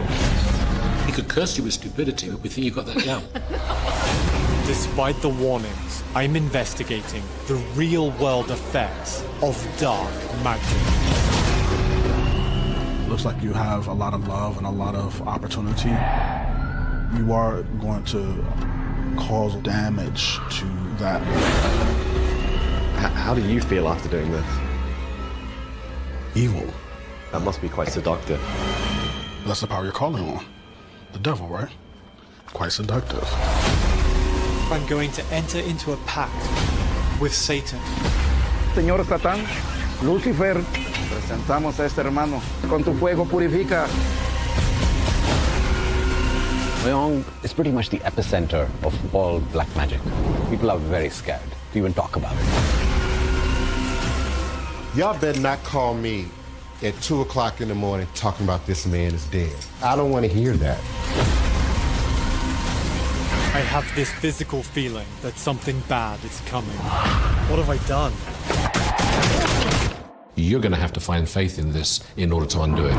He could curse you with stupidity, but we think you got that down. Despite the warnings, I'm investigating the real-world effects of dark magic. Looks like you have a lot of love and a lot of opportunity. You are going to cause damage to that. How do you feel after doing this? Evil. That must be quite seductive. That's the power you're calling on. The devil, right? Quite seductive. I'm going to enter into a pact with Satan. Señor Satán, Lucifer, presentamos a este hermano. Con tu fuego purifica. Wyong is pretty much the epicenter of all black magic. People are very scared to even talk about it. Y'all better not call me at 2 o'clock in the morning talking about this man is dead. I don't want to hear that. I have this physical feeling that something bad is coming. What have I done? You're going to have to find faith in this in order to undo it.